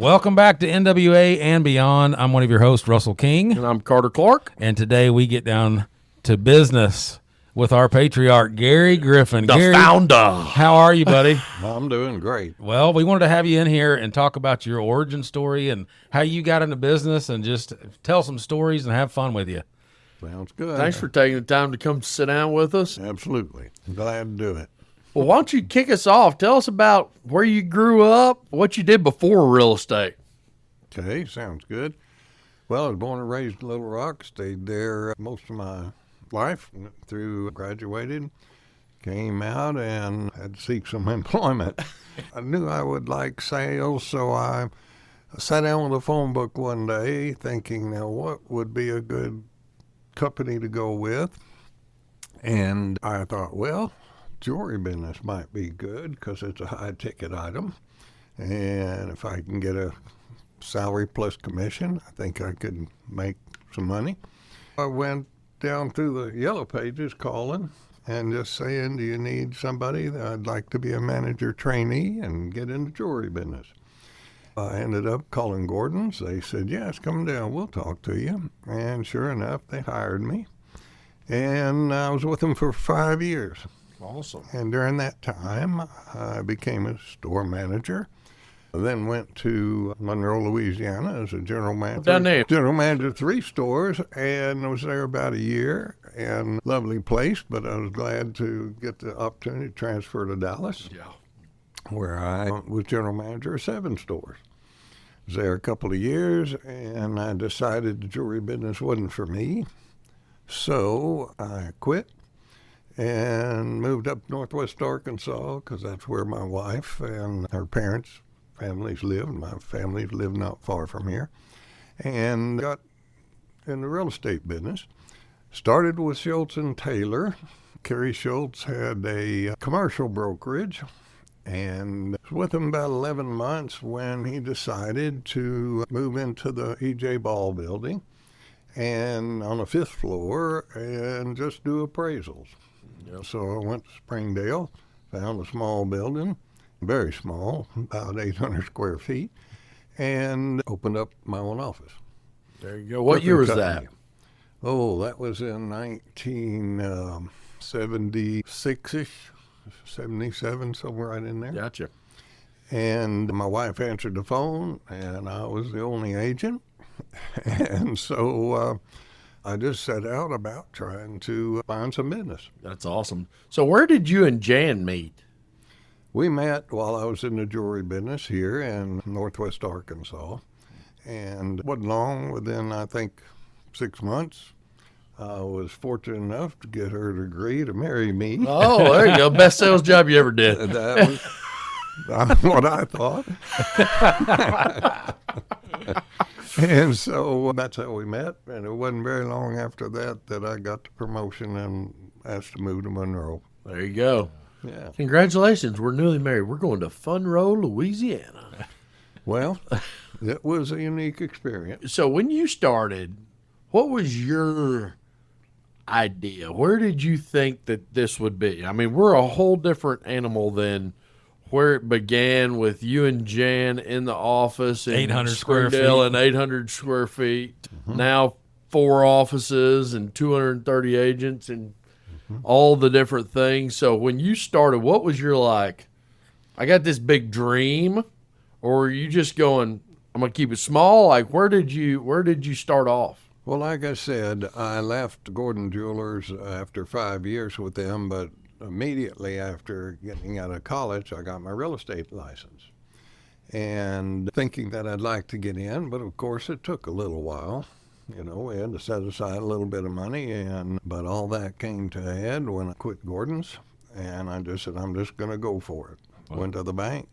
Welcome back to NWA and Beyond. I'm one of your hosts, Russell King. And I'm Carter Clark. And today we get down to business with our patriarch, Gary Griffin. The Gary, founder. How are you, buddy? I'm doing great. Well, we wanted to have you in here and talk about your origin story and how you got into business and just tell some stories and have fun with you. Sounds good. Thanks for taking the time to come sit down with us. Absolutely. Glad to do it. Well, why don't you kick us off? Tell us about where you grew up, what you did before real estate. Okay, sounds good. Well, I was born and raised in Little Rock, stayed there most of my life through graduated, came out and had to seek some employment. I knew I would like sales, so I sat down with a phone book one day thinking, now what would be a good company to go with? And I thought, well, jewelry business might be good because it's a high ticket item. And if I can get a salary plus commission, I think I could make some money. I went down through the yellow pages calling and just saying, do you need somebody? I'd like to be a manager trainee and get into jewelry business. I ended up calling Gordon's. They said, yes, come down, we'll talk to you. And sure enough, they hired me. And I was with them for 5 years. Awesome. And during that time, I became a store manager. I then went to Monroe, Louisiana as a general manager. Down there. General manager of 3 stores, and I was there about a year. And lovely place, but I was glad to get the opportunity to transfer to Dallas, where I was general manager of 7 stores. I was there a couple of years, and I decided the jewelry business wasn't for me. So I quit and moved up northwest Arkansas because that's where my wife and her families lived. My families lived not far from here. And got in the real estate business. Started with Schultz and Taylor. Kerry Schultz had a commercial brokerage and was with him about 11 months when he decided to move into the E.J. Ball building and on the 5th floor and just do appraisals. So I went to Springdale, found a small building, very small, about 800 square feet, and opened up my own office. There you go. What year was that? Oh, that was in 1976-ish, 77, somewhere right in there. Gotcha. And my wife answered the phone, and I was the only agent. And so I just set out about trying to find some business. That's awesome. So where did you and Jan meet? We met while I was in the jewelry business here in northwest Arkansas. And wasn't long, within, I think, 6 months, I was fortunate enough to get her to agree to marry me. Oh, there you go. Best sales job you ever did. That was what I thought. And so that's how we met. And it wasn't very long after that I got the promotion and asked to move to Monroe. There you go. Yeah. Congratulations. We're newly married. We're going to Monroe, Louisiana. Well, it was a unique experience. So when you started, what was your idea? Where did you think that this would be? I mean, we're a whole different animal than where it began with you and Jan in the office in 800 square feet. and 800 square feet. Mm-hmm. Now 4 offices and 230 agents and all the different things. So when you started, what was your like, I got this big dream, or were you just going, I'm going to keep it small? Like, where did you start off? Well, like I said, I left Gordon Jewelers after 5 years with them, but immediately after getting out of college, I got my real estate license. And thinking that I'd like to get in, but of course it took a little while. You know, we had to set aside a little bit of money, but all that came to a head when I quit Gordon's, and I just said, I'm just going to go for it. Wow. Went to the bank,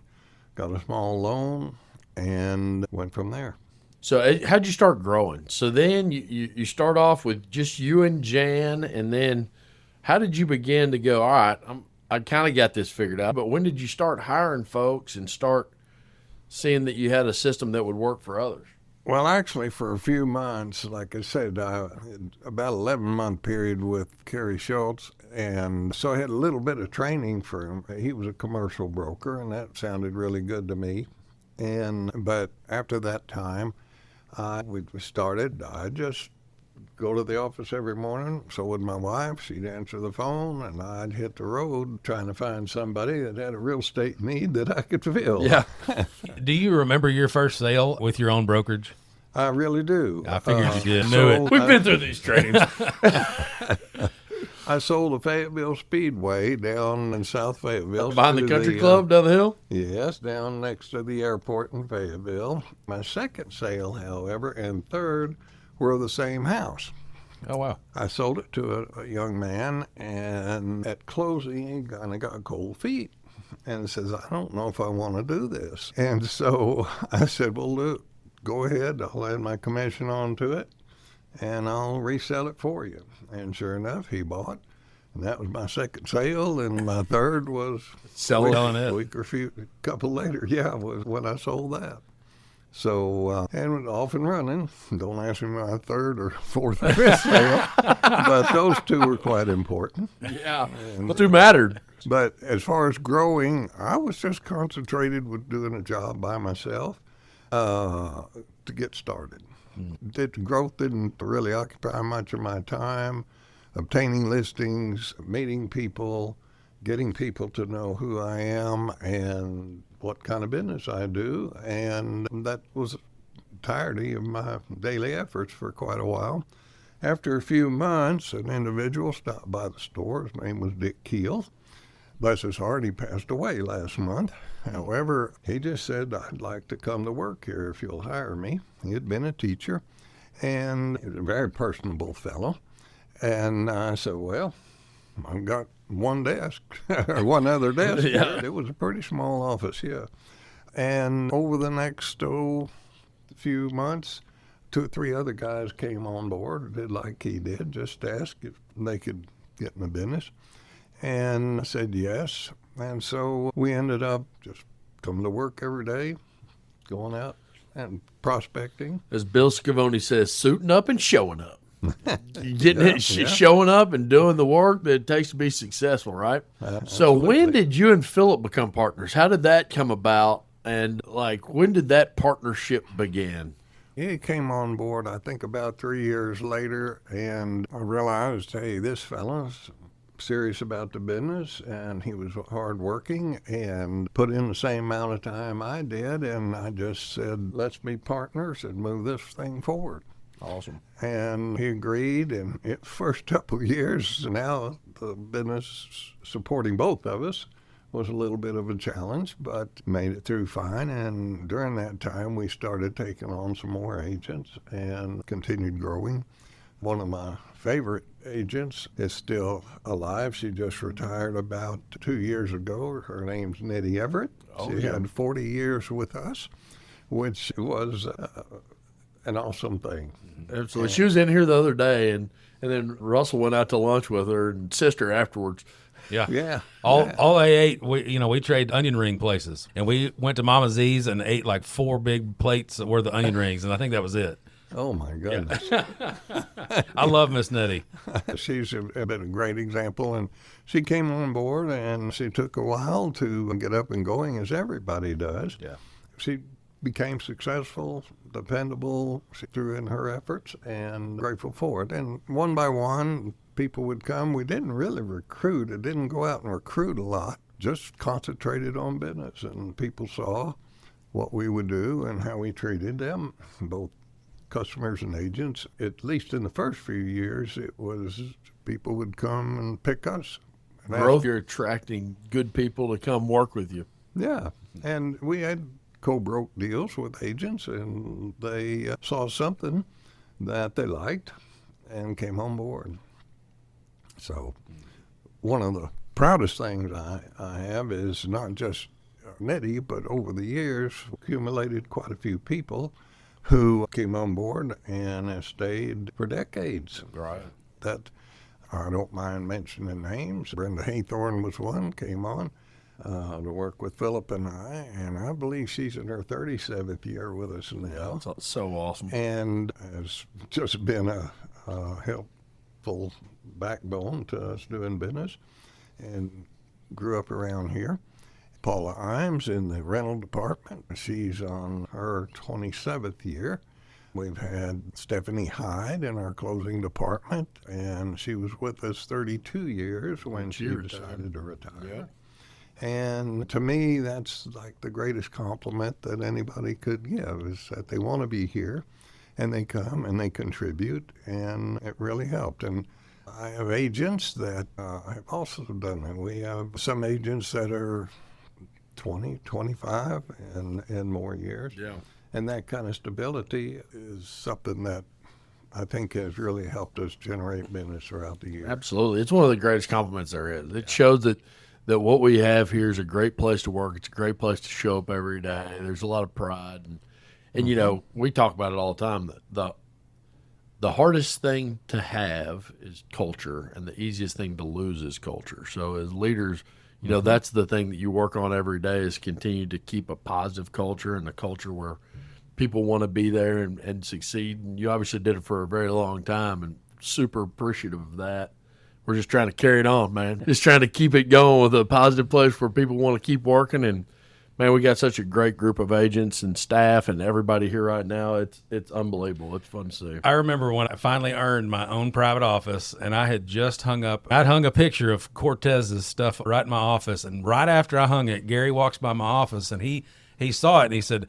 got a small loan, and went from there. So how'd you start growing? So then you start off with just you and Jan, and then how did you begin to go, all right, I kind of got this figured out, but when did you start hiring folks and start seeing that you had a system that would work for others? Well, actually, for a few months, like I said, about 11-month period with Kerry Schultz, and so I had a little bit of training for him. He was a commercial broker, and that sounded really good to me. But after that time, we started. I just go to the office every morning. So would my wife. She'd answer the phone, and I'd hit the road trying to find somebody that had a real estate need that I could fill. Yeah. Do you remember your first sale with your own brokerage? I really do. I figured you did. Knew it. We've been through these trainings. I sold a Fayetteville Speedway down in South Fayetteville. Behind the country club down the hill? Yes, down next to the airport in Fayetteville. My second sale, however, and third were the same house. Oh, wow. I sold it to a young man, and at closing, he kind of got cold feet and says, I don't know if I want to do this. And so I said, well, look, go ahead. I'll add my commission onto it, and I'll resell it for you. And sure enough, he bought. And that was my second sale, and my third was Selling it. a week or a couple later, was when I sold that. So, and off and running. Don't ask me my third or fourth or fifth sale, but those two were quite important. Yeah, those two mattered. But as far as growing, I was just concentrated with doing a job by myself to get started. Growth didn't really occupy much of my time. Obtaining listings, meeting people, getting people to know who I am and what kind of business I do, and that was the entirety of my daily efforts for quite a while. After a few months, an individual stopped by the store. His name was Dick Keel. Bless his heart, he passed away last month. However, he just said, I'd like to come to work here if you'll hire me. He had been a teacher, and he was a very personable fellow. And I said, well, I've got one desk, or one other desk. Yeah. It was a pretty small office, yeah. And over the next few months, 2 or 3 other guys came on board, did like he did, just asked if they could get in the business. And I said yes. And so we ended up just coming to work every day, going out and prospecting. As Bill Scavone says, suiting up and showing up. Showing up and doing the work that it takes to be successful, right? So when did you and Philip become partners? How did that come about? And when did that partnership begin? He came on board, I think, about 3 years later, and I realized, hey, this fellow's serious about the business, and he was hardworking and put in the same amount of time I did, and I just said, let's be partners and move this thing forward. Awesome. And he agreed, and the first couple of years, now the business supporting both of us was a little bit of a challenge, but made it through fine. And during that time, we started taking on some more agents and continued growing. One of my favorite agents is still alive. She just retired about 2 years ago. Her name's Nettie Everett. She had 40 years with us, which was an awesome thing. Absolutely. She was in here the other day, and then Russell went out to lunch with her and sister afterwards. Yeah. All they ate, we trade onion ring places. And we went to Mama Z's and ate 4 big plates worth of onion rings, and I think that was it. Oh, my goodness. I love Miss Nettie. She's been a great example, and she came on board, and she took a while to get up and going, as everybody does. Yeah. She became successful, dependable. She threw in her efforts, and grateful for it. And one by one, people would come. We didn't really recruit. It didn't go out and recruit a lot, just concentrated on business. And people saw what we would do and how we treated them, both customers and agents. At least in the first few years, it was people would come and pick us. Growth, you're attracting good people to come work with you. Yeah, and we had co-broke deals with agents, and they saw something that they liked and came on board. So one of the proudest things I have is not just Nettie, but over the years accumulated quite a few people who came on board and have stayed for decades. Right. That I don't mind mentioning names. Brenda Haythorne was one, came on to work with Philip and I believe she's in her 37th year with us now. That's so awesome. And has just been a helpful backbone to us doing business, and grew up around here. Paula Imes in the rental department. She's on her 27th year. We've had Stephanie Hyde in our closing department, and she was with us 32 years when she decided to retire. Yeah. And to me, that's like the greatest compliment that anybody could give, is that they want to be here, and they come and they contribute, and it really helped. And I have agents that have also done that. We have some agents that are 20, 25, and more years. Yeah. And that kind of stability is something that I think has really helped us generate business throughout the year. Absolutely. It's one of the greatest compliments there is. It shows that what we have here is a great place to work. It's a great place to show up every day. There's a lot of pride. And you know, we talk about it all the time. The hardest thing to have is culture, and the easiest thing to lose is culture. So as leaders, you know, that's the thing that you work on every day, is continue to keep a positive culture, and a culture where people want to be there and succeed. And you obviously did it for a very long time, and super appreciative of that. We're just trying to carry it on, man. Just trying to keep it going with a positive place where people want to keep working. And, man, we got such a great group of agents and staff and everybody here right now. It's unbelievable. It's fun to see. I remember when I finally earned my own private office, and I had just hung a picture of Cortez's stuff right in my office. And right after I hung it, Gary walks by my office, and he saw it, and he said,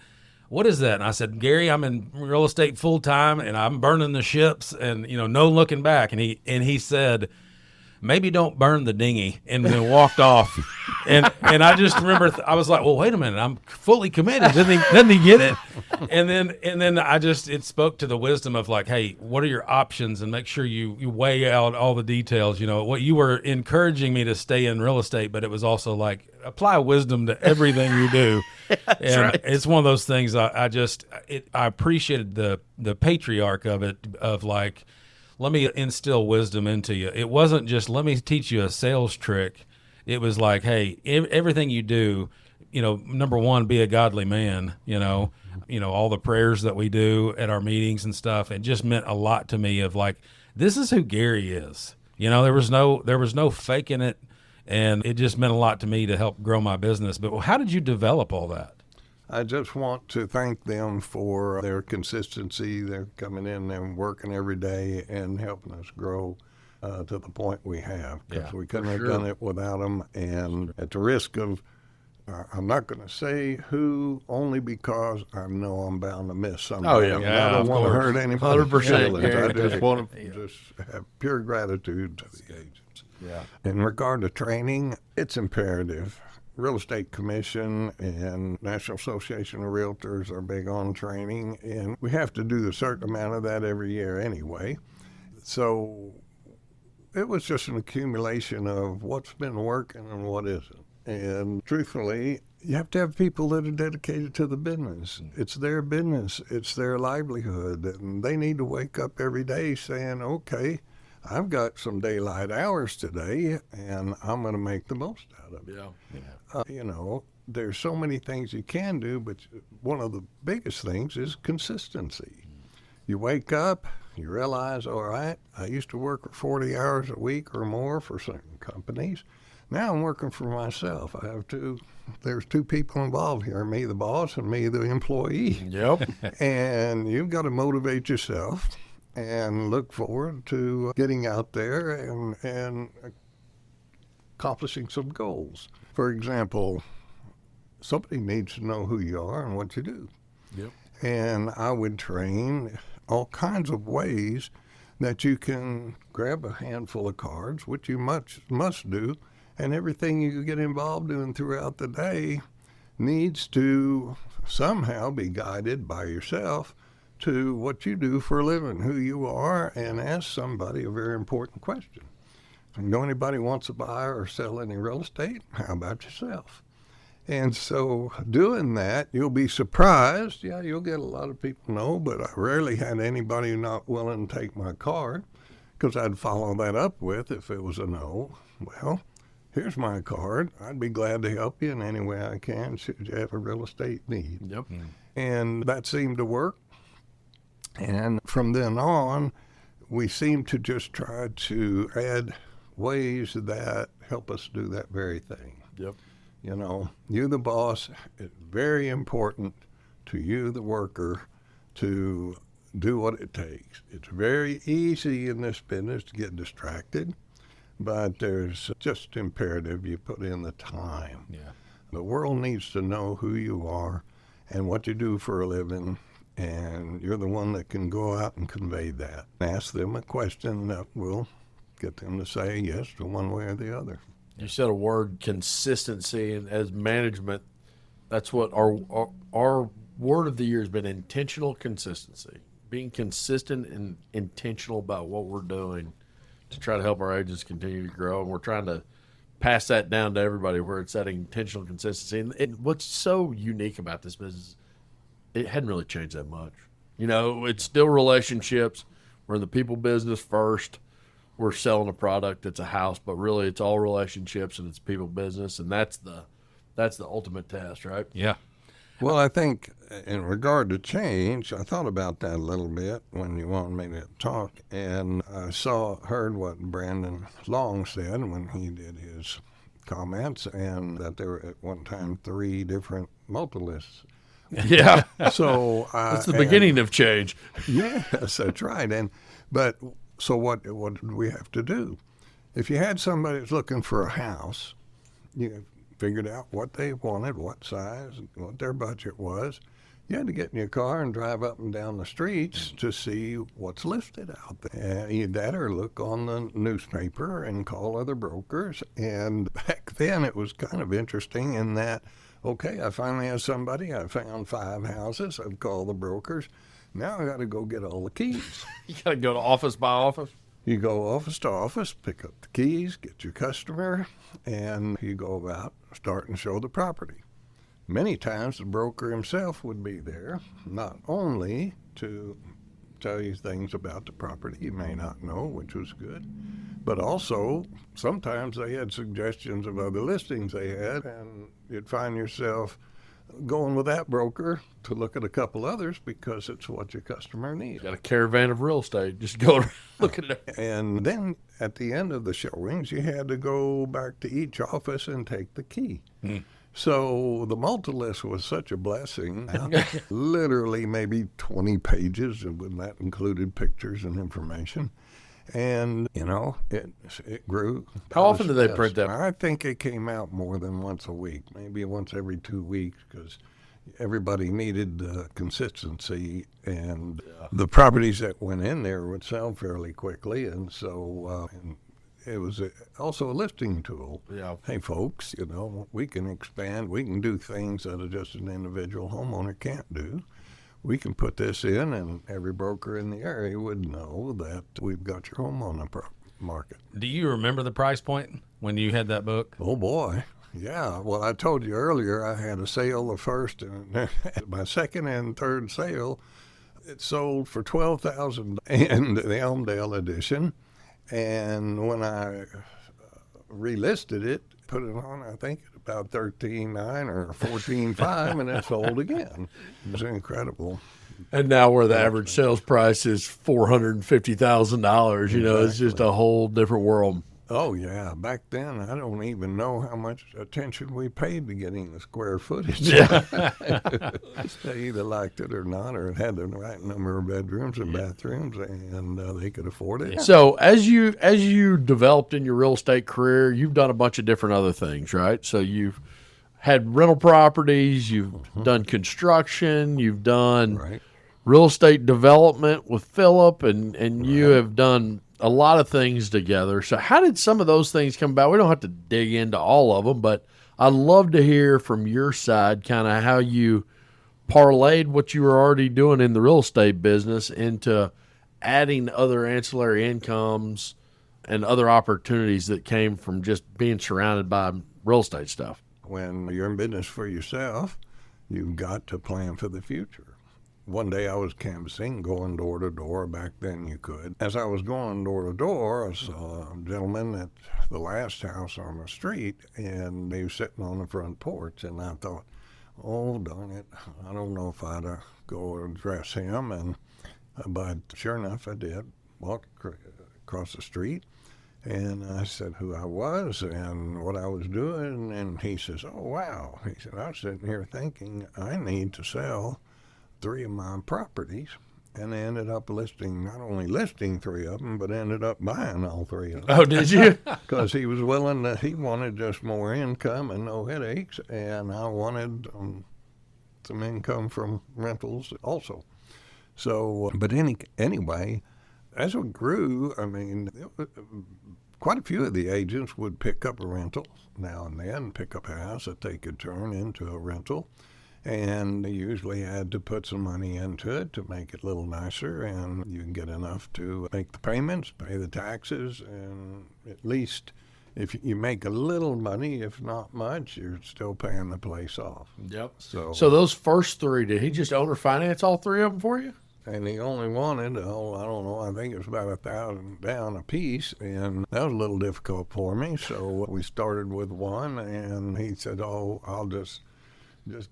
"What is that?" And I said, "Gary, I'm in real estate full time, and I'm burning the ships, and, you know, no looking back." And he said, "Maybe don't burn the dinghy," and then walked off. And I just remember I was like, well, wait a minute, I'm fully committed. Didn't he get it? And then it spoke to the wisdom of, like, hey, what are your options, and make sure you weigh out all the details. You know, what you were encouraging me to stay in real estate, but it was also like, apply wisdom to everything you do. And right. It's one of those things I appreciated the patriarch of it, of like, let me instill wisdom into you. It wasn't just, let me teach you a sales trick. It was like, hey, everything you do, you know, number one, be a godly man, you know, all the prayers that we do at our meetings and stuff. It just meant a lot to me of like, this is who Gary is. You know, there was no faking it. And it just meant a lot to me to help grow my business. But how did you develop all that? I just want to thank them for their consistency. They're coming in and working every day and helping us grow to the point we have, because we couldn't have done it without them. And at the risk of, I'm not going to say who, only because I know I'm bound to miss somebody. Oh, yeah. I don't want to hurt anybody. 100%. I just want to just have pure gratitude to the agents. Yeah. In regard to training, it's imperative. Real Estate Commission and National Association of Realtors are big on training, and we have to do a certain amount of that every year anyway. So it was just an accumulation of what's been working and what isn't. And truthfully, you have to have people that are dedicated to the business. It's their business. It's their livelihood. And they need to wake up every day saying, okay, I've got some daylight hours today, and I'm going to make the most out of it. Yeah. You know, there's so many things you can do, but one of the biggest things is consistency. You wake up, you realize, all right, I used to work for 40 hours a week or more for certain companies. Now I'm working for myself. There's two people involved here, me the boss and me the employee. Yep. And you've got to motivate yourself and look forward to getting out there and accomplishing some goals. For example, somebody needs to know who you are and what you do. Yep. And I would train all kinds of ways that you can grab a handful of cards, which you must do, and everything you get involved in throughout the day needs to somehow be guided by yourself to what you do for a living, who you are, and ask somebody a very important question. If anybody wants to buy or sell any real estate, how about yourself? And so doing that, you'll be surprised. Yeah, you'll get a lot of people no, but I rarely had anybody not willing to take my card, because I'd follow that up with, if it was a no, well, here's my card. I'd be glad to help you in any way I can should you have a real estate need. Yep. And that seemed to work. And from then on, we seem to just try to add ways that help us do that very thing. Yep. You know, you the boss, it's very important to you, the worker, to do what it takes. It's very easy in this business to get distracted, but there's just imperative you put in the time. Yeah. The world needs to know who you are and what you do for a living, and you're the one that can go out and convey that. Ask them a question that will get them to say yes to one way or the other. You said a word, consistency, and as management, that's what our word of the year has been: intentional consistency. Being consistent and intentional about what we're doing to try to help our agents continue to grow, and we're trying to pass that down to everybody where it's that intentional consistency. And what's so unique about this business, it hadn't really changed that much. You know, it's still relationships. We're in the people business first. We're selling a product that's a house, but really it's all relationships and it's people business, and that's the ultimate test, right? Yeah. Well, I think in regard to change, I thought about that a little bit when you wanted me to talk, and I heard what Brandon Long said when he did his comments, and that there were at one time 3 different multi-lists. Yeah. So that's the beginning of change. Yes, that's right. So what did we have to do? If you had somebody that's looking for a house, you figured out what they wanted, what size, what their budget was. You had to get in your car and drive up and down the streets to see what's listed out there. Either that or look on the newspaper and call other brokers. And back then it was kind of interesting in that, okay, I finally have somebody. I found 5 houses. I've called the brokers. Now I got to go get all the keys. You got to go to office by office. You go office to office, pick up the keys, get your customer, and you go about, start and show the property. Many times the broker himself would be there, not only to tell you things about the property you may not know, which was good, but also sometimes they had suggestions of other listings they had, and you'd find yourself going with that broker to look at a couple others because it's what your customer needs. Got a caravan of real estate. Just go look at it. And then at the end of the showings, you had to go back to each office and take the key. So the multi-list was such a blessing. Literally maybe 20 pages, and when that included pictures and information. And, you know, it grew. How often do they print that? I think it came out more than once a week, maybe once every 2 weeks, because everybody needed consistency. And the properties that went in there would sell fairly quickly. And so it was also a listing tool. Yeah. Hey, folks, you know, we can expand. We can do things that just an individual homeowner can't do. We can put this in, and every broker in the area would know that we've got your home on the market. Do you remember the price point when you had that book? Oh, boy. Yeah. Well, I told you earlier I had a sale the first, and my second and third sale, it sold for $12,000 in the Elmdale edition. And when I relisted it, put it on, I think, at about $13,900 or $14,500, and it sold again. It was incredible. And now where the average sales price is $450,000, you know, it's just a whole different world. Oh, yeah. Back then, I don't even know how much attention we paid to getting the square footage. Yeah. They either liked it or not, or it had the right number of bedrooms and bathrooms, and they could afford it. So as you developed in your real estate career, you've done a bunch of different other things, right? So you've had rental properties, you've done construction, you've done real estate development with Philip, and you have done a lot of things together. So how did some of those things come about? We don't have to dig into all of them, but I'd love to hear from your side kind of how you parlayed what you were already doing in the real estate business into adding other ancillary incomes and other opportunities that came from just being surrounded by real estate stuff. When you're in business for yourself, you've got to plan for the future. One day I was canvassing, going door to door. Back then you could. As I was going door to door, I saw a gentleman at the last house on the street, and he was sitting on the front porch. And I thought, oh, darn it, I don't know if I'd go address him. But sure enough, I did. Walked across the street, And I said who I was and what I was doing, and he says, "Oh, wow." He said, "I was sitting here thinking I need to sell 3 of my properties." And they ended up not only listing 3 of them, but ended up buying all 3 of them. Oh, did you? Because he was he wanted just more income and no headaches, and I wanted some income from rentals also. So, but anyway, as we grew, I mean, quite a few of the agents would pick up a rental now and then, pick up a house that they could turn into a rental. And they usually had to put some money into it to make it a little nicer, and you can get enough to make the payments, pay the taxes, and at least if you make a little money, if not much, you're still paying the place off. Yep. So those first 3, did he just owner finance all 3 of them for you? And he only wanted, I don't know, I think it was about $1,000 down a piece, and that was a little difficult for me. So we started with one, and he said, "Oh, I'll just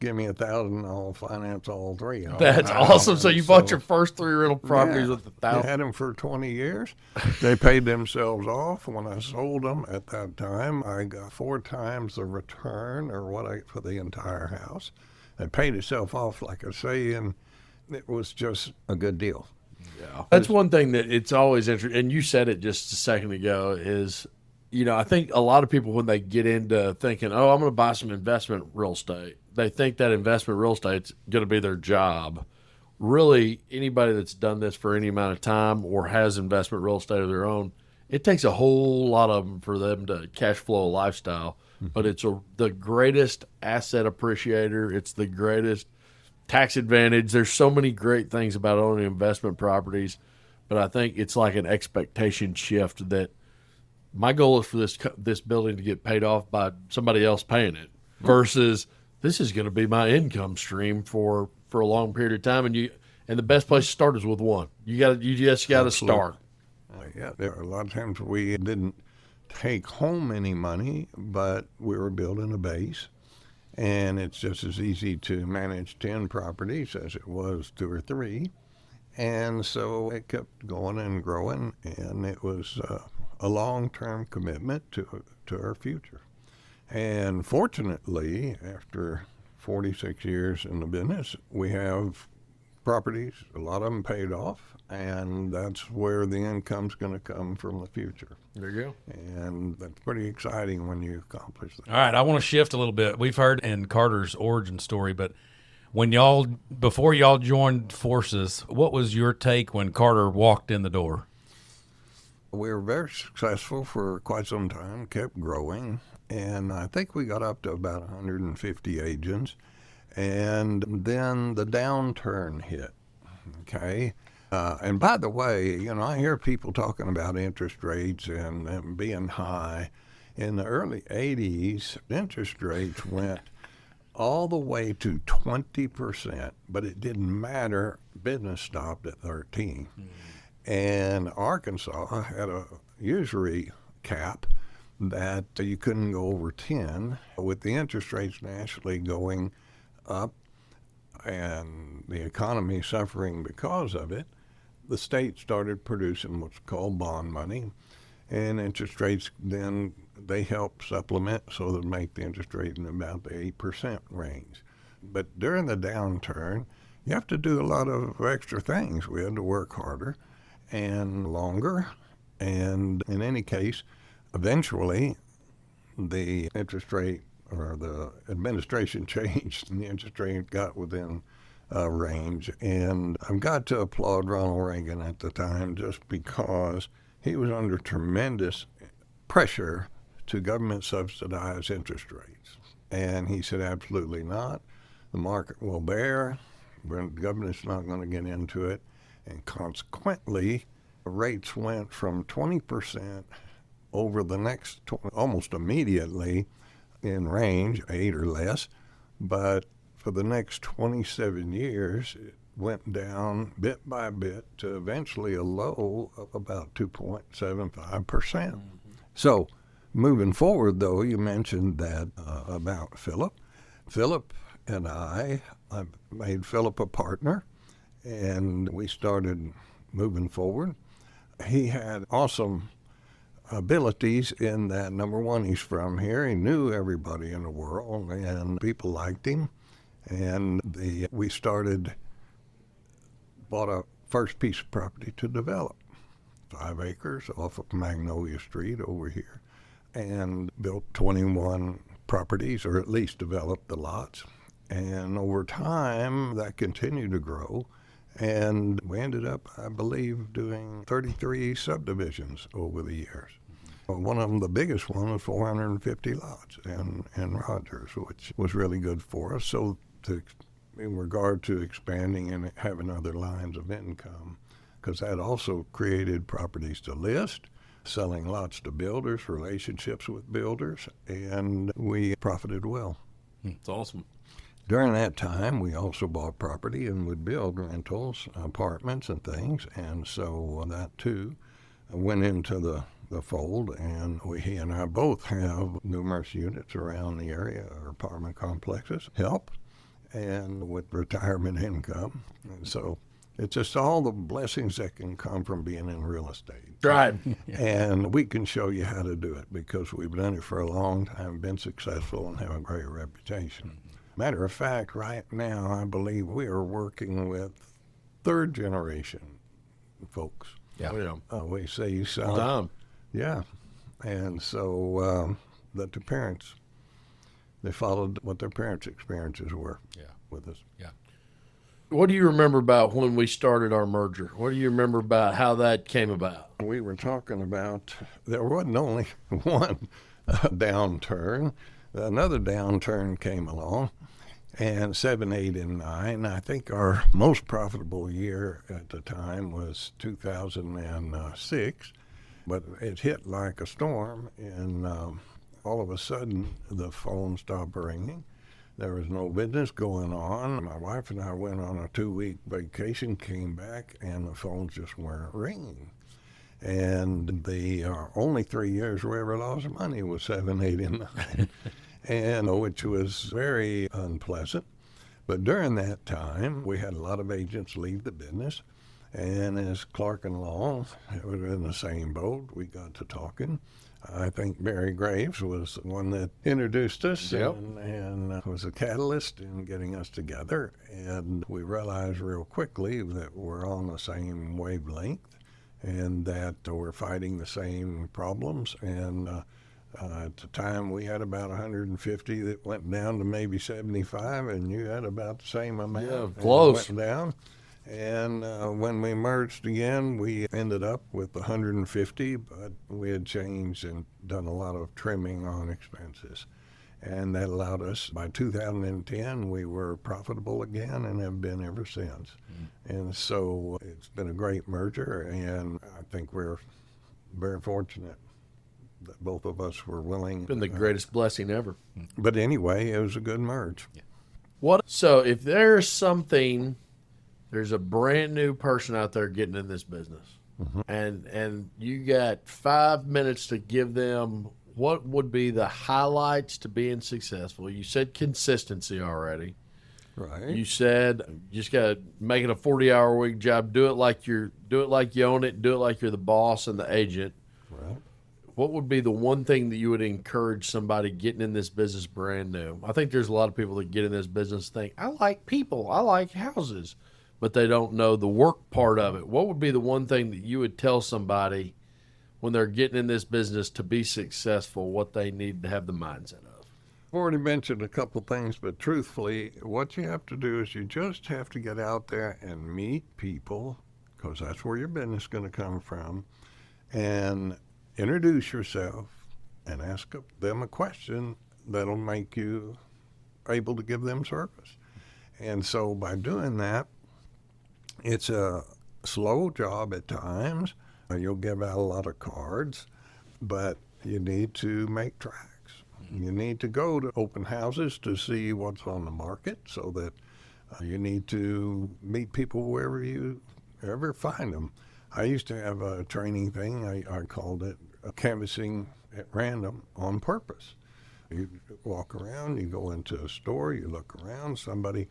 give me $1,000, I'll finance all 3." That's awesome. So you bought your first 3 rental properties with $1,000. I had them for 20 years. They paid themselves off. When I sold them at that time, I got 4 times the return for the entire house. It paid itself off, like I say, and it was just a good deal. Yeah. That's one thing that it's always interesting, and you said it just a second ago, is, I think a lot of people, when they get into thinking, "Oh, I'm going to buy some investment real estate," they think that investment real estate's going to be their job. Really, anybody that's done this for any amount of time or has investment real estate of their own, it takes a whole lot of them for them to cash flow a lifestyle. Mm-hmm. But it's the greatest asset appreciator. It's the greatest tax advantage. There's so many great things about owning investment properties, but I think it's like an expectation shift that my goal is for this building to get paid off by somebody else paying it versus this is going to be my income stream for a long period of time. And the best place to start is with one. You just got to start. Yeah, there are a lot of times we didn't take home any money, but we were building a base. And it's just as easy to manage 10 properties as it was 2 or 3. And so it kept going and growing, and it was a long-term commitment to our future. And fortunately, after 46 years in the business, we have properties, a lot of them paid off, and that's where the income's going to come from the future. There you go. And that's pretty exciting when you accomplish that. All right, I want to shift a little bit. We've heard in Carter's origin story, but before y'all joined forces, what was your take when Carter walked in the door? We were very successful for quite some time, kept growing, and I think we got up to about 150 agents. And then the downturn hit, okay? And by the way, I hear people talking about interest rates and them being high. In the early 80s, interest rates went all the way to 20%, but it didn't matter. Business stopped at 13. And Arkansas had a usury cap that you couldn't go over 10. With the interest rates nationally going up and the economy suffering because of it, the state started producing what's called bond money, and interest rates then they help supplement so that make the interest rate in about the 8% range. But during the downturn, you have to do a lot of extra things. We had to work harder and longer, and in any case, eventually the interest rate or the administration changed and the interest rate got within range. And I've got to applaud Ronald Reagan at the time just because he was under tremendous pressure to government subsidize interest rates. And he said, absolutely not. The market will bear. The government's not going to get into it. And consequently, rates went from 20% over the next, almost immediately, in range, 8 or less, but for the next 27 years, it went down bit by bit to eventually a low of about 2.75%. So moving forward, though, you mentioned that about Philip. Philip and I made Philip a partner, and we started moving forward. He had awesome abilities in that, number one, he's from here. He knew everybody in the world, and people liked him. And we bought a first piece of property to develop, 5 acres off of Magnolia Street over here, and built 21 properties, or at least developed the lots. And over time, that continued to grow. And we ended up, I believe, doing 33 subdivisions over the years. One of them, the biggest one, was 450 lots in Rogers, which was really good for us. So in regard to expanding and having other lines of income, because that also created properties to list, selling lots to builders, relationships with builders, and we profited well. It's awesome. During that time, we also bought property and would build rentals, apartments and things, and so that too went into the fold, and he and I both have numerous units around the area, or apartment complexes, help, and with retirement income. And so it's just all the blessings that can come from being in real estate. Right. And we can show you how to do it because we've done it for a long time, been successful, and have a great reputation. Matter of fact, right now, I believe we are working with third generation folks. Yeah. We say Time. Yeah. And so that the parents, they followed what their parents' experiences were with us. Yeah. What do you remember about when we started our merger? What do you remember about how that came about? We were talking about, there wasn't only one downturn. Another downturn came along, and 7, 8, and 9. I think our most profitable year at the time was 2006, but it hit like a storm, and all of a sudden the phone stopped ringing. There was no business going on. My wife and I went on a 2-week vacation, came back, and the phones just weren't ringing. And the only 3 years we ever lost money was 7, 8, and 9. And which was very unpleasant. But during that time, we had a lot of agents leave the business. And as Clark and Long were in the same boat, we got to talking. I think Barry Graves was the one that introduced us and was a catalyst in getting us together. And we realized real quickly that we're on the same wavelength and that we're fighting the same problems. And at the time, we had about 150 that went down to maybe 75, and you had about the same amount. Yeah, close. Went down. And when we merged again, we ended up with 150, but we had changed and done a lot of trimming on expenses. And that allowed us, by 2010, we were profitable again and have been ever since. And so it's been a great merger, and I think we're very fortunate that both of us were willing. Been the greatest blessing ever. But anyway, it was a good merge. Yeah. So if there's a brand new person out there getting in this business, and you got 5 minutes to give them what would be the highlights to being successful. You said consistency already. Right. You said you just got to make it a 40-hour week job. Do it like you own it. Do it like you're the boss and the agent. Right. What would be the one thing that you would encourage somebody getting in this business brand new? I think there's a lot of people that get in this business think, I like people, I like houses, but they don't know the work part of it. What would be the one thing that you would tell somebody when they're getting in this business to be successful, what they need to have the mindset of? I've already mentioned a couple things, but truthfully, what you have to do is you just have to get out there and meet people, because that's where your business is going to come from, and introduce yourself and ask them a question that'll make you able to give them service. And so by doing that, it's a slow job at times. You'll give out a lot of cards, but you need to make tracks. You need to go to open houses to see what's on the market, so that you need to meet people wherever you ever find them. I used to have a training thing, I called it canvassing at random on purpose. You walk around, you go into a store, you look around, somebody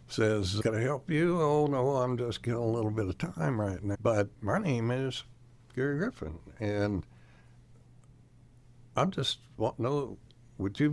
says, can I help you? Oh, no, I'm just getting a little bit of time right now. But my name is Gary Griffin, and I just want to know, do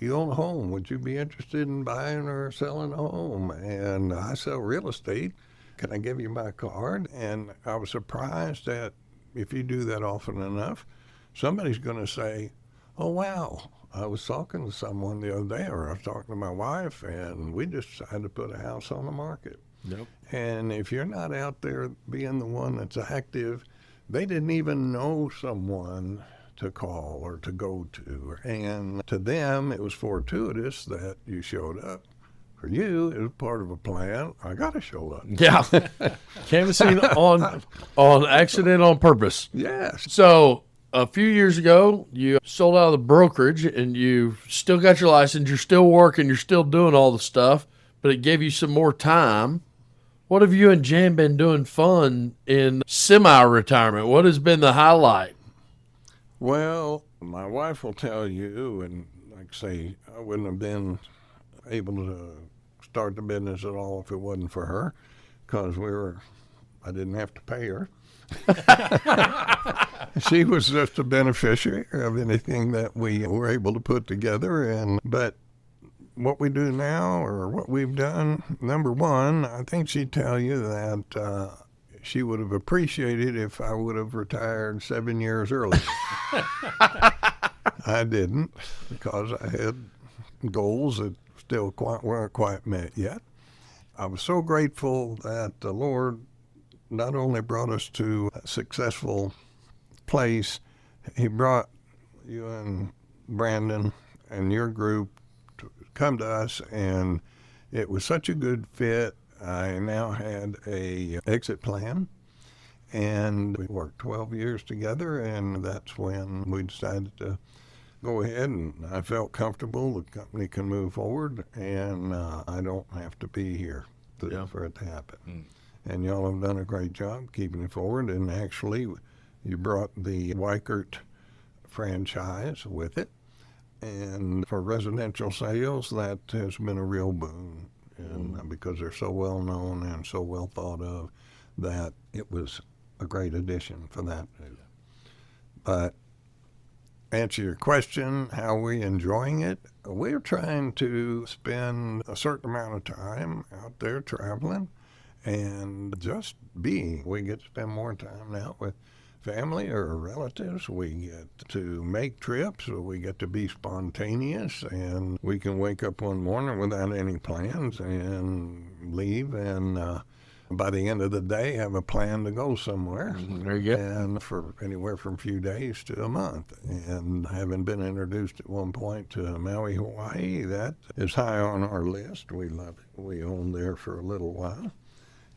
you own a home? Would you be interested in buying or selling a home? And I sell real estate. Can I give you my card? And I was surprised that if you do that often enough, somebody's going to say, oh, wow, I was talking to someone the other day, or I was talking to my wife, and we just decided to put a house on the market. Yep. And if you're not out there being the one that's active, they didn't even know someone to call or to go to. And to them, it was fortuitous that you showed up. For you, it was part of a plan. I got to show up. Yeah. Canvassing on accident on purpose. Yes. So a few years ago, you sold out of the brokerage and you still got your license. You're still working. You're still doing all the stuff, but it gave you some more time. What have you and Jan been doing fun in semi-retirement? What has been the highlight? Well, my wife will tell you, and like I say, I wouldn't have been able to start the business at all if it wasn't for her, because I didn't have to pay her. She was just a beneficiary of anything that we were able to put together. But what we do now, or what we've done, number one, I think she'd tell you that she would have appreciated if I would have retired 7 years early. I didn't, because I had goals that still weren't quite met yet. I was so grateful that the Lord not only brought us to a successful place, He brought you and Brandon and your group to come to us, and it was such a good fit. I now had a exit plan, and we worked 12 years together, and that's when we decided to go ahead, and I felt comfortable the company can move forward, and I don't have to be here for it to happen. And y'all have done a great job keeping it forward, and actually you brought the Weichert franchise with it, and for residential sales, that has been a real boon. And because they're so well known and so well thought of, that it was a great addition for that. But answer your question, how are we enjoying it? We're trying to spend a certain amount of time out there traveling and just being. We get to spend more time now with family or relatives. We get to make trips, or we get to be spontaneous, and we can wake up one morning without any plans and leave, and by the end of the day have a plan to go somewhere. There you go. And for anywhere from a few days to a month. And having been introduced at one point to Maui, Hawaii, that is high on our list. We love it. We owned there for a little while,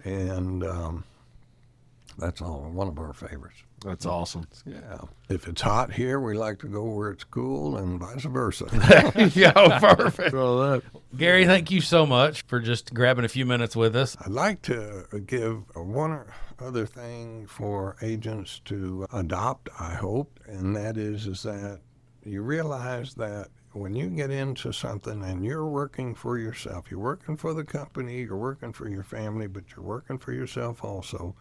and that's one of our favorites. That's awesome. Yeah. If it's hot here, we like to go where it's cool, and vice versa. Yeah, perfect. Well, Gary, thank you so much for just grabbing a few minutes with us. I'd like to give one other thing for agents to adopt, I hope, and that is that you realize that when you get into something and you're working for yourself, you're working for the company, you're working for your family, but you're working for yourself also.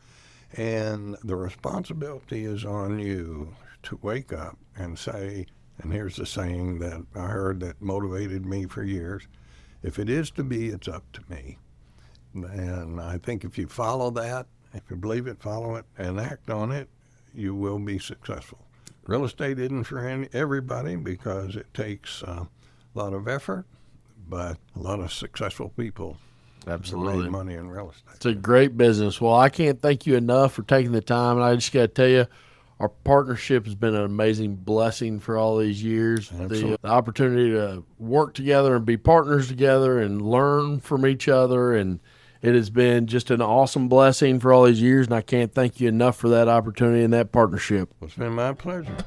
And the responsibility is on you to wake up and say, and here's the saying that I heard that motivated me for years, if it is to be, it's up to me. And I think if you follow that, if you believe it, follow it, and act on it, you will be successful. Real estate isn't for everybody because it takes a lot of effort, but a lot of successful people absolutely made money in real estate. It's a great business. Well, I can't thank you enough for taking the time, and I just got to tell you, our partnership has been an amazing blessing for all these years. The opportunity to work together and be partners together and learn from each other, and it has been just an awesome blessing for all these years, and I can't thank you enough for that opportunity and that partnership. It's been my pleasure.